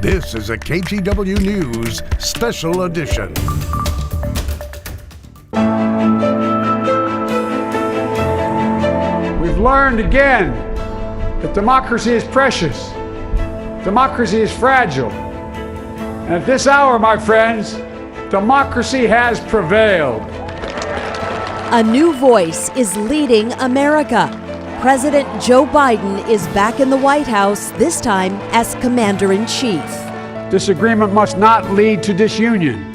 This is a KGW News Special Edition. We've learned again that democracy is precious. Democracy is fragile. And at this hour, my friends, democracy has prevailed. A new voice is leading America. President Joe Biden is back in the White House, this time as Commander-in-Chief. Disagreement must not lead to disunion.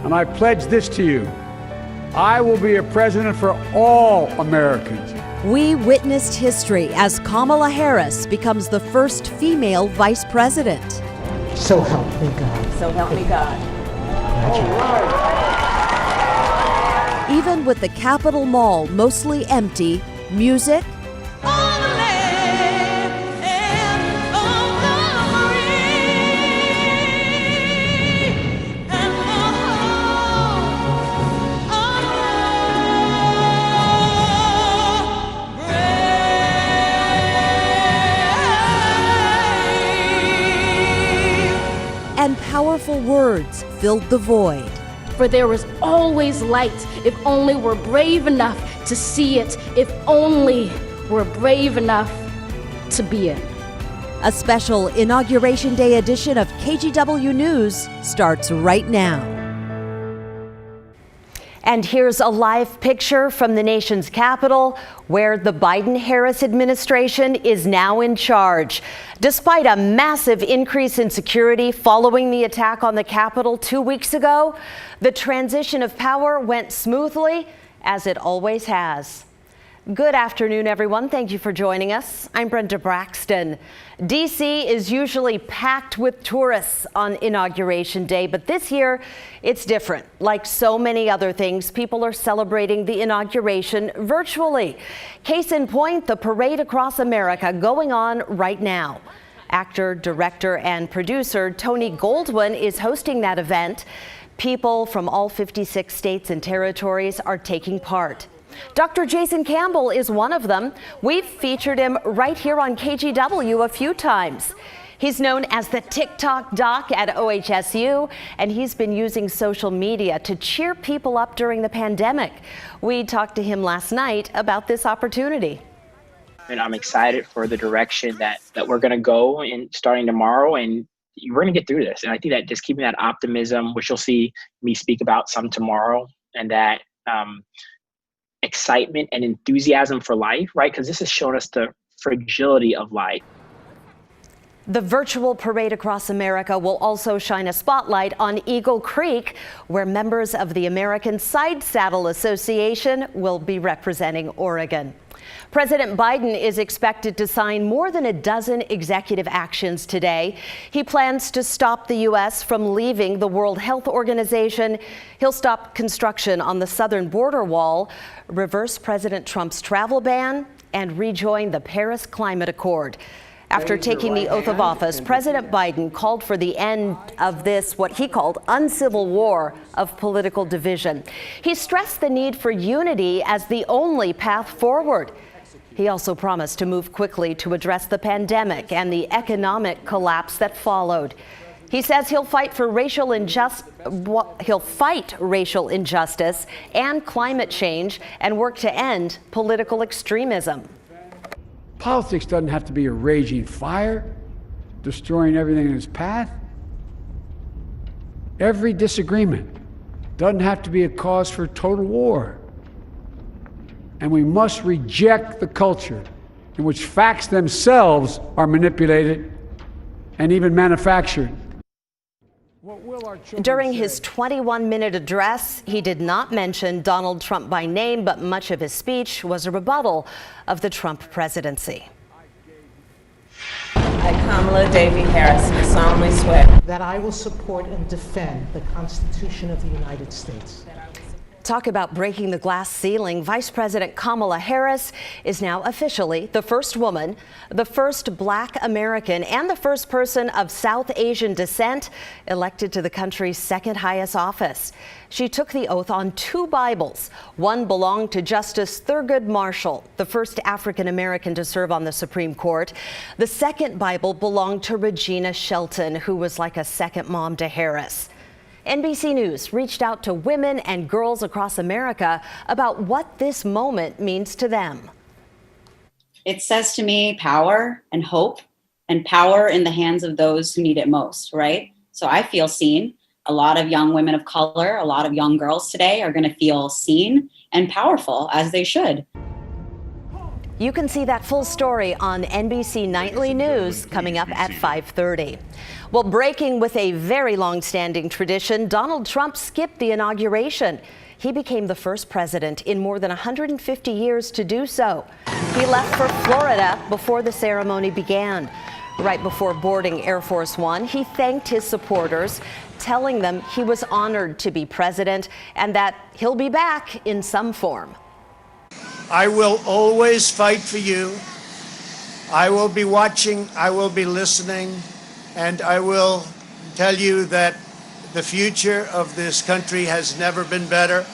And I pledge this to you. I will be a president for all Americans. We witnessed history as Kamala Harris becomes the first female vice president. So help me God. So help me God. All right. Even with the Capitol Mall mostly empty, music, and powerful words filled the void. For there was always light if only we're brave enough to see it, if only we're brave enough to be it. A special Inauguration Day edition of KGW News starts right now. And here's a live picture from the nation's capital, where the Biden-Harris administration is now in charge. Despite a massive increase in security following the attack on the Capitol 2 weeks ago, the transition of power went smoothly, as it always has. Good afternoon, everyone. Thank you for joining us. I'm Brenda Braxton. D.C. is usually packed with tourists on Inauguration Day, but this year it's different. Like so many other things, people are celebrating the inauguration virtually. Case in point, the parade across America going on right now. Actor, director, and producer Tony Goldwyn is hosting that event. People from all 56 states and territories are taking part. Dr. Jason Campbell is one of them. We've featured him right here on KGW a few times. He's known as the TikTok Doc at OHSU, and he's been using social media to cheer people up during the pandemic. We talked to him last night about this opportunity. And I'm excited for the direction that we're going to go in starting tomorrow, and we're going to get through this. And I think that just keeping that optimism, which you'll see me speak about some tomorrow, and that excitement and enthusiasm for life, right? Because this has shown us the fragility of life. The virtual parade across America will also shine a spotlight on Eagle Creek, where members of the American Side Saddle Association will be representing Oregon. President Biden is expected to sign more than a dozen executive actions today. He plans to stop the U.S. from leaving the World Health Organization. He'll stop construction on the southern border wall, reverse President Trump's travel ban, and rejoin the Paris Climate Accord. After taking the oath of office, President Biden called for the end of this, what he called, uncivil war of political division. He stressed the need for unity as the only path forward. He also promised to move quickly to address the pandemic and the economic collapse that followed. He says he'll fight racial injustice and climate change and work to end political extremism. Politics doesn't have to be a raging fire, destroying everything in its path. Every disagreement doesn't have to be a cause for total war. And we must reject the culture in which facts themselves are manipulated and even manufactured. During his 21-minute address, he did not mention Donald Trump by name, but much of his speech was a rebuttal of the Trump presidency. I, Kamala Davy Harris, do solemnly swear that I will support and defend the Constitution of the United States. Talk about breaking the glass ceiling. Vice President Kamala Harris is now officially the first woman, the first Black American, and the first person of South Asian descent elected to the country's second highest office. She took the oath on 2 Bibles. One belonged to Justice Thurgood Marshall, the first African American to serve on the Supreme Court. The second Bible belonged to Regina Shelton, who was like a second mom to Harris. NBC News reached out to women and girls across America about what this moment means to them. It says to me power and hope, and power in the hands of those who need it most, right? So I feel seen. A lot of young women of color, a lot of young girls today are going to feel seen and powerful, as they should. You can see that full story on NBC Nightly News coming up at 5:30. Well, breaking with a very long-standing tradition, Donald Trump skipped the inauguration. He became the first president in more than 150 years to do so. He left for Florida before the ceremony began. Right before boarding Air Force One, he thanked his supporters, telling them he was honored to be president and that he'll be back in some form. I will always fight for you. I will be watching, I will be listening, and I will tell you that the future of this country has never been better.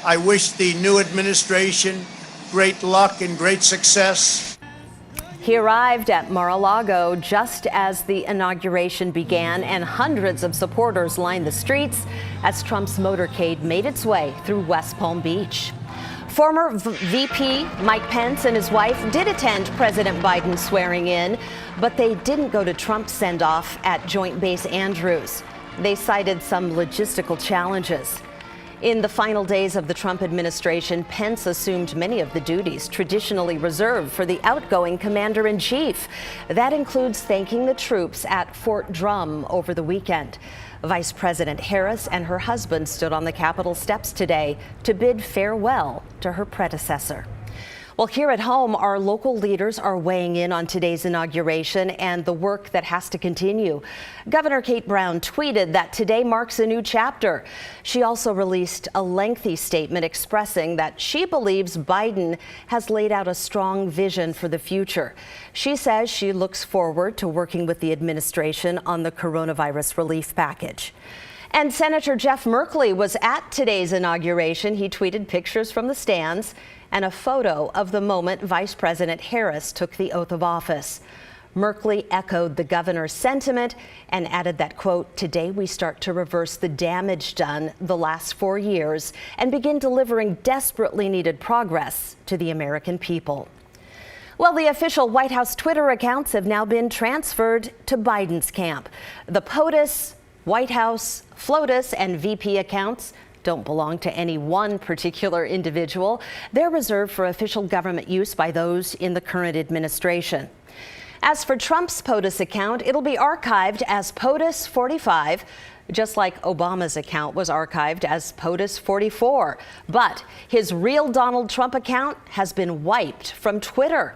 I wish the new administration great luck and great success. He arrived at Mar-a-Lago just as the inauguration began, and hundreds of supporters lined the streets as Trump's motorcade made its way through West Palm Beach. Former VP Mike Pence and his wife did attend President Biden's swearing in, but they didn't go to Trump's send-off at Joint Base Andrews. They cited some logistical challenges. In the final days of the Trump administration, Pence assumed many of the duties traditionally reserved for the outgoing commander-in-chief. That includes thanking the troops at Fort Drum over the weekend. Vice President Harris and her husband stood on the Capitol steps today to bid farewell to her predecessor. Well, here at home, our local leaders are weighing in on today's inauguration and the work that has to continue. Governor Kate Brown tweeted that today marks a new chapter. She also released a lengthy statement expressing that she believes Biden has laid out a strong vision for the future. She says she looks forward to working with the administration on the coronavirus relief package. And Senator Jeff Merkley was at today's inauguration. He tweeted pictures from the stands and a photo of the moment Vice President Harris took the oath of office. Merkley echoed the governor's sentiment and added that, quote, "Today we start to reverse the damage done the last 4 years and begin delivering desperately needed progress to the American people." Well, the official White House Twitter accounts have now been transferred to Biden's camp. The POTUS, White House, FLOTUS, and VP accounts don't belong to any one particular individual. They're reserved for official government use by those in the current administration. As for Trump's POTUS account, it'll be archived as POTUS 45, just like Obama's account was archived as POTUS 44. But his real Donald Trump account has been wiped from Twitter.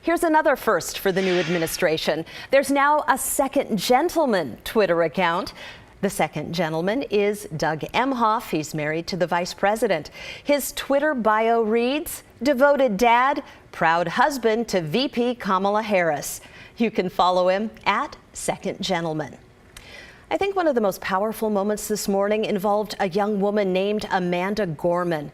Here's another first for the new administration. There's now a second gentleman Twitter account. The second gentleman is Doug Emhoff. He's married to the vice president. His Twitter bio reads, "Devoted dad, proud husband to VP Kamala Harris." You can follow him at Second Gentleman. I think one of the most powerful moments this morning involved a young woman named Amanda Gorman.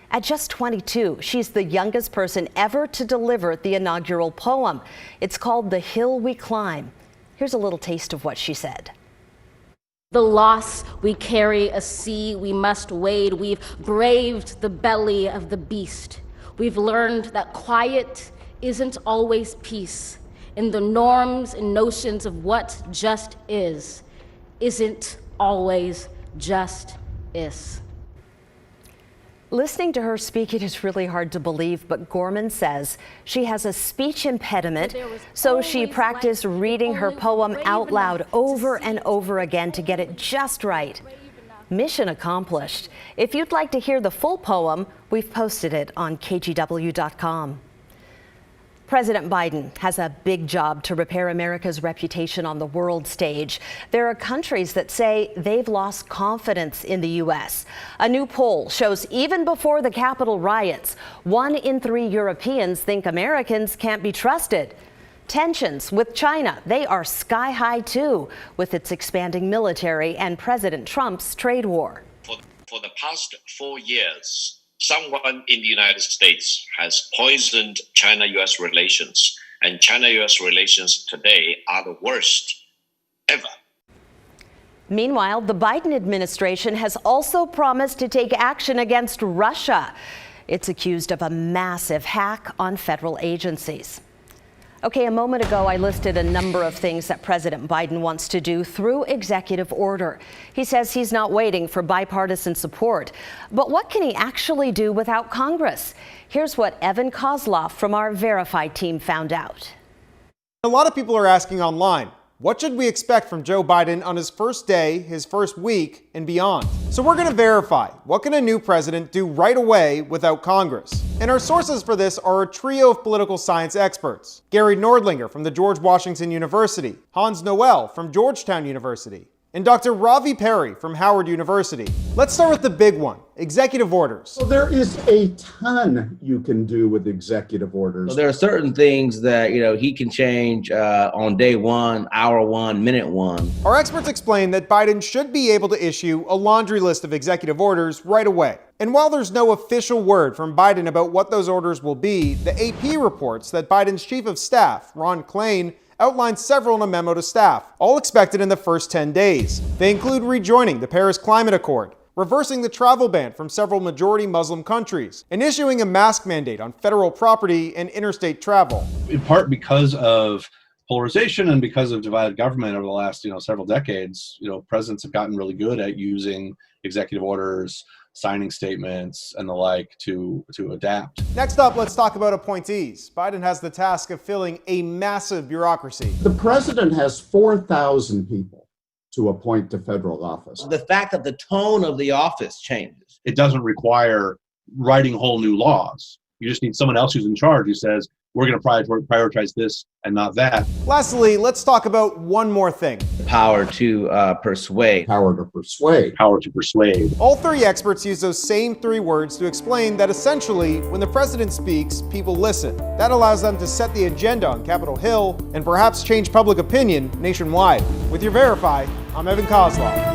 At just 22, she's the youngest person ever to deliver the inaugural poem. It's called "The Hill We Climb." Here's a little taste of what she said. The loss we carry, a sea we must wade. We've braved the belly of the beast. We've learned that quiet isn't always peace. In the norms and notions of what just is, isn't always just is. Listening to her speak, it is really hard to believe, but Gorman says she has a speech impediment, so she practiced reading her poem out loud over and over again to get it just right. Mission accomplished. If you'd like to hear the full poem, we've posted it on KGW.com. President Biden has a big job to repair America's reputation on the world stage. There are countries that say they've lost confidence in the U.S. A new poll shows even before the Capitol riots, 1 in 3 Europeans think Americans can't be trusted. Tensions with China, they are sky high too, with its expanding military and President Trump's trade war. For the past 4 years, someone in the United States has poisoned China-U.S. relations, and China-U.S. relations today are the worst ever. Meanwhile, the Biden administration has also promised to take action against Russia. It's accused of a massive hack on federal agencies. Okay, a moment ago, I listed a number of things that President Biden wants to do through executive order. He says he's not waiting for bipartisan support. But what can he actually do without Congress? Here's what Evan Kozloff from our Verify team found out. A lot of people are asking online, what should we expect from Joe Biden on his first day, his first week, and beyond? So we're going to verify, what can a new president do right away without Congress? And our sources for this are a trio of political science experts. Gary Nordlinger from the George Washington University, Hans Noel from Georgetown University, and Dr. Ravi Perry from Howard University. Let's start with the big one, executive orders. So there is a ton you can do with executive orders. So there are certain things that, he can change on day one, hour one, minute one. Our experts explain that Biden should be able to issue a laundry list of executive orders right away. And while there's no official word from Biden about what those orders will be, the AP reports that Biden's chief of staff, Ron Klain, outlined several in a memo to staff, all expected in the first 10 days. They include rejoining the Paris Climate Accord, reversing the travel ban from several majority Muslim countries, and issuing a mask mandate on federal property and interstate travel. In part because of polarization and because of divided government over the last, several decades, presidents have gotten really good at using executive orders, signing statements, and the like to adapt. Next up, let's talk about appointees. Biden has the task of filling a massive bureaucracy. The president has 4,000 people to appoint to federal office. The fact that the tone of the office changes. It doesn't require writing whole new laws. You just need someone else who's in charge who says, we're going to prioritize this and not that. Lastly, let's talk about one more thing. Power to persuade. Power to persuade. Power to persuade. All 3 experts use those same 3 words to explain that essentially, when the president speaks, people listen. That allows them to set the agenda on Capitol Hill and perhaps change public opinion nationwide. With your Verify, I'm Evan Kozloff.